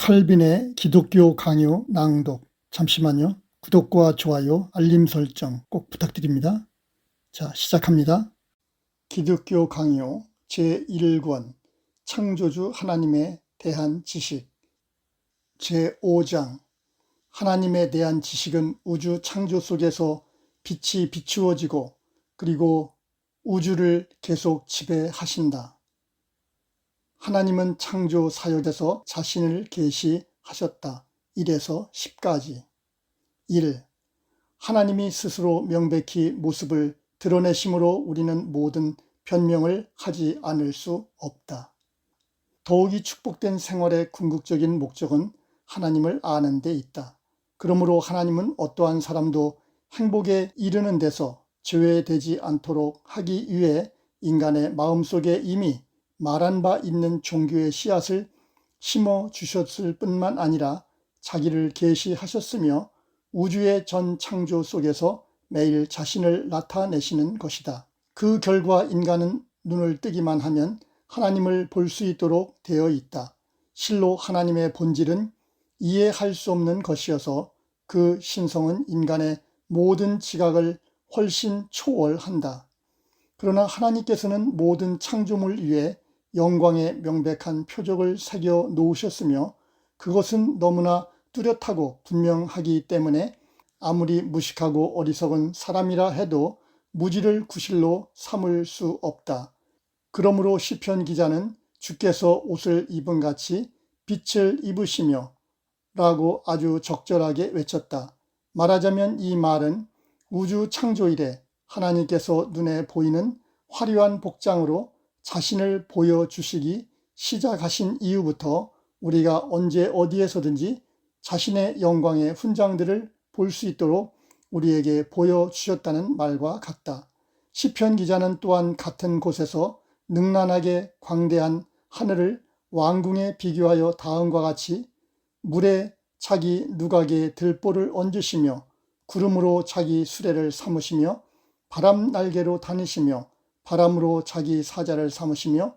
칼빈의 기독교 강요 낭독. 잠시만요. 구독과 좋아요, 알림 설정 꼭 부탁드립니다. 자, 시작합니다. 기독교 강요 제1권 창조주 하나님에 대한 지식 제5장 하나님에 대한 지식은 우주 창조 속에서 빛이 비추어지고 그리고 우주를 계속 지배하신다. 하나님은 창조 사역에서 자신을 계시하셨다. 1에서 10까지. 1. 하나님이 스스로 명백히 모습을 드러내심으로 우리는 모든 변명을 하지 않을 수 없다. 더욱이 축복된 생활의 궁극적인 목적은 하나님을 아는 데 있다. 그러므로 하나님은 어떠한 사람도 행복에 이르는 데서 제외되지 않도록 하기 위해 인간의 마음속에 이미 말한 바 있는 종교의 씨앗을 심어 주셨을 뿐만 아니라 자기를 계시하셨으며 우주의 전 창조 속에서 매일 자신을 나타내시는 것이다. 그 결과 인간은 눈을 뜨기만 하면 하나님을 볼 수 있도록 되어 있다. 실로 하나님의 본질은 이해할 수 없는 것이어서 그 신성은 인간의 모든 지각을 훨씬 초월한다. 그러나 하나님께서는 모든 창조물 위에 영광의 명백한 표적을 새겨 놓으셨으며 그것은 너무나 뚜렷하고 분명하기 때문에 아무리 무식하고 어리석은 사람이라 해도 무지를 구실로 삼을 수 없다. 그러므로 시편 기자는 주께서 옷을 입은 같이 빛을 입으시며 라고 아주 적절하게 외쳤다. 말하자면 이 말은 우주 창조 이래 하나님께서 눈에 보이는 화려한 복장으로 자신을 보여주시기 시작하신 이후부터 우리가 언제 어디에서든지 자신의 영광의 훈장들을 볼 수 있도록 우리에게 보여주셨다는 말과 같다. 시편 기자는 또한 같은 곳에서 능란하게 광대한 하늘을 왕궁에 비교하여 다음과 같이 물에 자기 누각에 들보를 얹으시며 구름으로 자기 수레를 삼으시며 바람 날개로 다니시며 바람으로 자기 사자를 삼으시며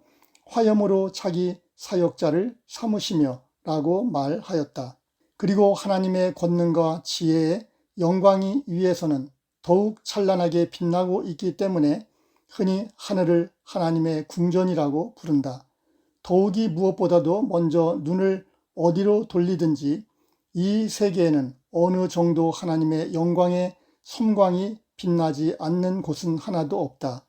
화염으로 자기 사역자를 삼으시며 라고 말하였다. 그리고 하나님의 권능과 지혜의 영광이 위에서는 더욱 찬란하게 빛나고 있기 때문에 흔히 하늘을 하나님의 궁전이라고 부른다. 더욱이 무엇보다도 먼저 눈을 어디로 돌리든지 이 세계에는 어느 정도 하나님의 영광의 섬광이 빛나지 않는 곳은 하나도 없다.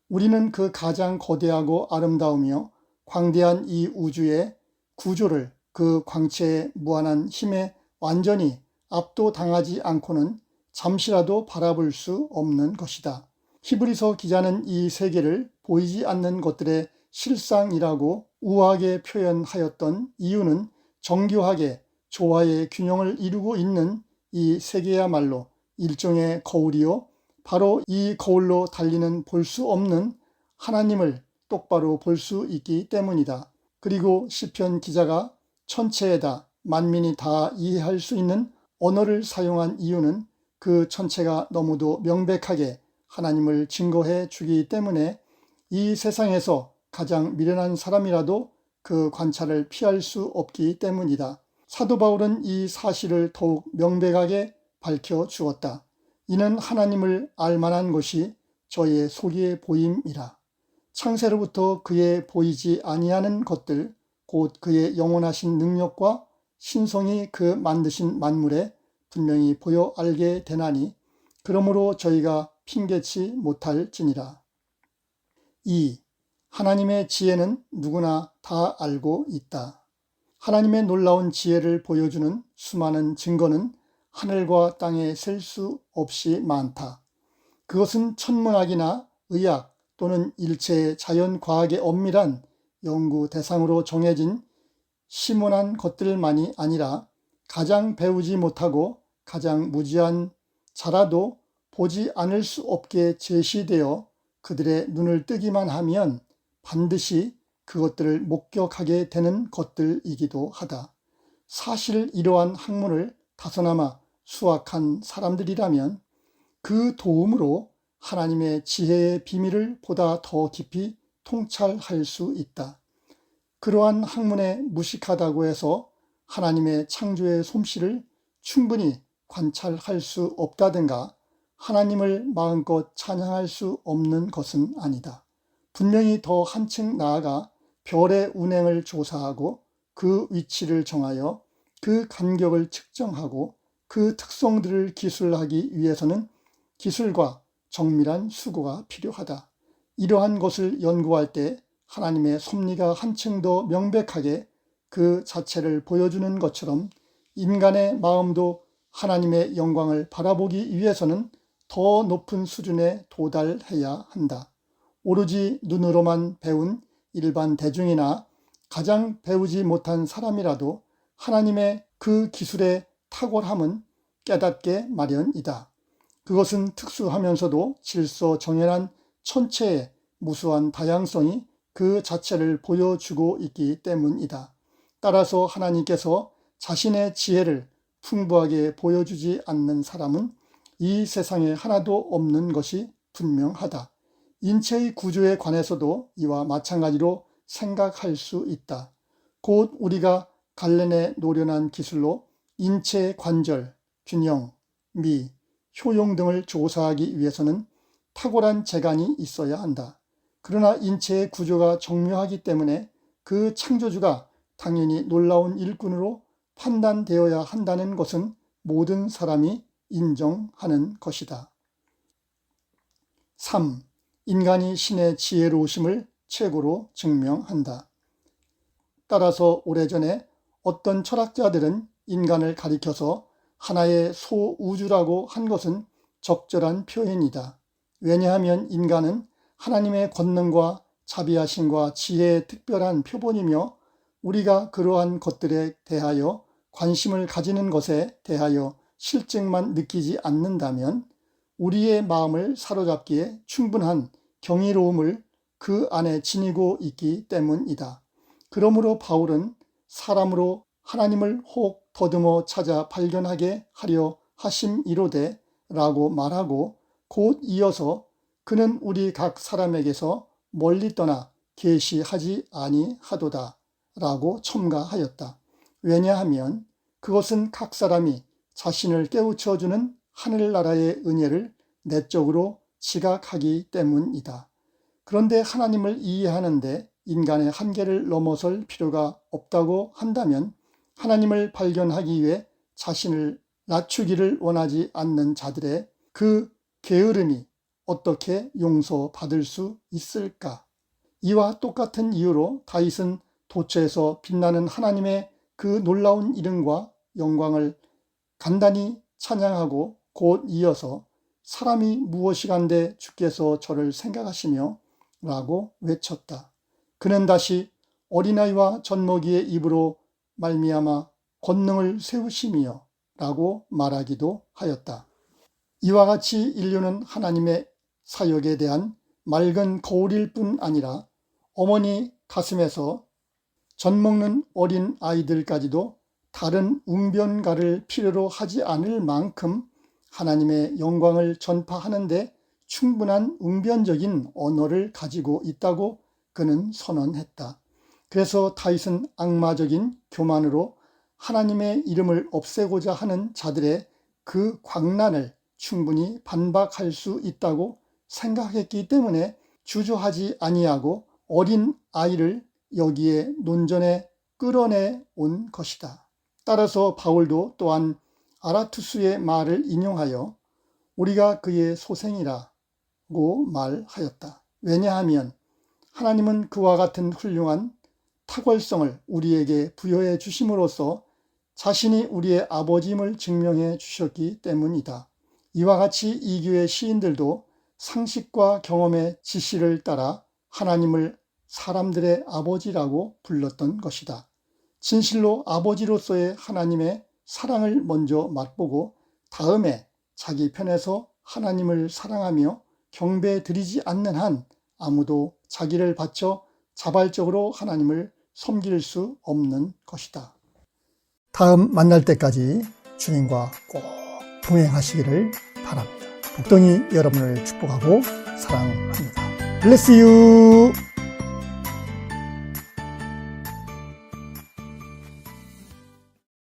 우리는 그 가장 거대하고 아름다우며 광대한 이 우주의 구조를 그 광채의 무한한 힘에 완전히 압도당하지 않고는 잠시라도 바라볼 수 없는 것이다. 히브리서 기자는 이 세계를 보이지 않는 것들의 실상이라고 우아하게 표현하였던 이유는 정교하게 조화의 균형을 이루고 있는 이 세계야말로 일종의 거울이요, 바로 이 거울로 달리는 볼 수 없는 하나님을 똑바로 볼 수 있기 때문이다. 그리고 시편 기자가 천체에다 만민이 다 이해할 수 있는 언어를 사용한 이유는 그 천체가 너무도 명백하게 하나님을 증거해 주기 때문에 이 세상에서 가장 미련한 사람이라도 그 관찰을 피할 수 없기 때문이다. 사도 바울은 이 사실을 더욱 명백하게 밝혀 주었다. 이는 하나님을 알 만한 것이 저의 속에 보임이라. 창세로부터 그의 보이지 아니하는 것들, 곧 그의 영원하신 능력과 신성이 그 만드신 만물에 분명히 보여 알게 되나니 그러므로 저희가 핑계치 못할지니라. 2. 하나님의 지혜는 누구나 다 알고 있다. 하나님의 놀라운 지혜를 보여주는 수많은 증거는 하늘과 땅에 셀 수 없이 많다. 그것은 천문학이나 의학 또는 일체의 자연과학의 엄밀한 연구 대상으로 정해진 심오한 것들만이 아니라 가장 배우지 못하고 가장 무지한 자라도 보지 않을 수 없게 제시되어 그들의 눈을 뜨기만 하면 반드시 그것들을 목격하게 되는 것들이기도 하다. 사실 이러한 학문을 다소나마 수학한 사람들이라면 그 도움으로 하나님의 지혜의 비밀을 보다 더 깊이 통찰할 수 있다. 그러한 학문에 무식하다고 해서 하나님의 창조의 솜씨를 충분히 관찰할 수 없다든가 하나님을 마음껏 찬양할 수 없는 것은 아니다. 분명히 더 한층 나아가 별의 운행을 조사하고 그 위치를 정하여 그 간격을 측정하고 그 특성들을 기술하기 위해서는 기술과 정밀한 수고가 필요하다. 이러한 것을 연구할 때 하나님의 섭리가 한층 더 명백하게 그 자체를 보여주는 것처럼 인간의 마음도 하나님의 영광을 바라보기 위해서는 더 높은 수준에 도달해야 한다. 오로지 눈으로만 배운 일반 대중이나 가장 배우지 못한 사람이라도 하나님의 그 기술의 탁월함은 깨닫게 마련이다. 그것은 특수하면서도 질서정연한 천체의 무수한 다양성이 그 자체를 보여주고 있기 때문이다. 따라서 하나님께서 자신의 지혜를 풍부하게 보여주지 않는 사람은 이 세상에 하나도 없는 것이 분명하다. 인체의 구조에 관해서도 이와 마찬가지로 생각할 수 있다. 곧 우리가 갈래내 노련한 기술로 인체의 관절, 균형, 미, 효용 등을 조사하기 위해서는 탁월한 재간이 있어야 한다. 그러나 인체의 구조가 정묘하기 때문에 그 창조주가 당연히 놀라운 일꾼으로 판단되어야 한다는 것은 모든 사람이 인정하는 것이다. 3. 인간이 신의 지혜로우심을 최고로 증명한다. 따라서 오래전에 어떤 철학자들은 인간을 가리켜서 하나의 소우주라고 한 것은 적절한 표현이다. 왜냐하면 인간은 하나님의 권능과 자비하심과 지혜의 특별한 표본이며 우리가 그러한 것들에 대하여 관심을 가지는 것에 대하여 실증만 느끼지 않는다면 우리의 마음을 사로잡기에 충분한 경이로움을 그 안에 지니고 있기 때문이다. 그러므로 바울은 사람으로 하나님을 혹 더듬어 찾아 발견하게 하려 하심이로되 라고 말하고 곧 이어서 그는 우리 각 사람에게서 멀리 떠나 계시하지 아니하도다 라고 첨가하였다. 왜냐하면 그것은 각 사람이 자신을 깨우쳐주는 하늘나라의 은혜를 내적으로 지각하기 때문이다. 그런데 하나님을 이해하는데 인간의 한계를 넘어설 필요가 없다고 한다면 하나님을 발견하기 위해 자신을 낮추기를 원하지 않는 자들의 그 게으름이 어떻게 용서받을 수 있을까? 이와 똑같은 이유로 다윗은 도처에서 빛나는 하나님의 그 놀라운 이름과 영광을 간단히 찬양하고 곧 이어서 사람이 무엇이간데 주께서 저를 생각하시며 라고 외쳤다. 그는 다시 어린아이와 젖먹이의 입으로 말미암아 권능을 세우시며 라고 말하기도 하였다. 이와 같이 인류는 하나님의 사역에 대한 맑은 거울일 뿐 아니라 어머니 가슴에서 젖먹는 어린 아이들까지도 다른 웅변가를 필요로 하지 않을 만큼 하나님의 영광을 전파하는데 충분한 웅변적인 언어를 가지고 있다고 그는 선언했다. 그래서 다윗은 악마적인 교만으로 하나님의 이름을 없애고자 하는 자들의 그 광란을 충분히 반박할 수 있다고 생각했기 때문에 주저하지 아니하고 어린 아이를 여기에 논전에 끌어내 온 것이다. 따라서 바울도 또한 아라투스의 말을 인용하여 우리가 그의 소생이라고 말하였다. 왜냐하면 하나님은 그와 같은 훌륭한 탁월성을 우리에게 부여해 주심으로써 자신이 우리의 아버지임을 증명해 주셨기 때문이다. 이와 같이 이교의 시인들도 상식과 경험의 지시를 따라 하나님을 사람들의 아버지라고 불렀던 것이다. 진실로 아버지로서의 하나님의 사랑을 먼저 맛보고 다음에 자기 편에서 하나님을 사랑하며 경배드리지 않는 한 아무도 자기를 바쳐 자발적으로 하나님을 섬길 수 없는 것이다. 다음 만날 때까지 주님과 꼭 동행하시기를 바랍니다. 복덩이 여러분을 축복하고 사랑합니다. Bless you!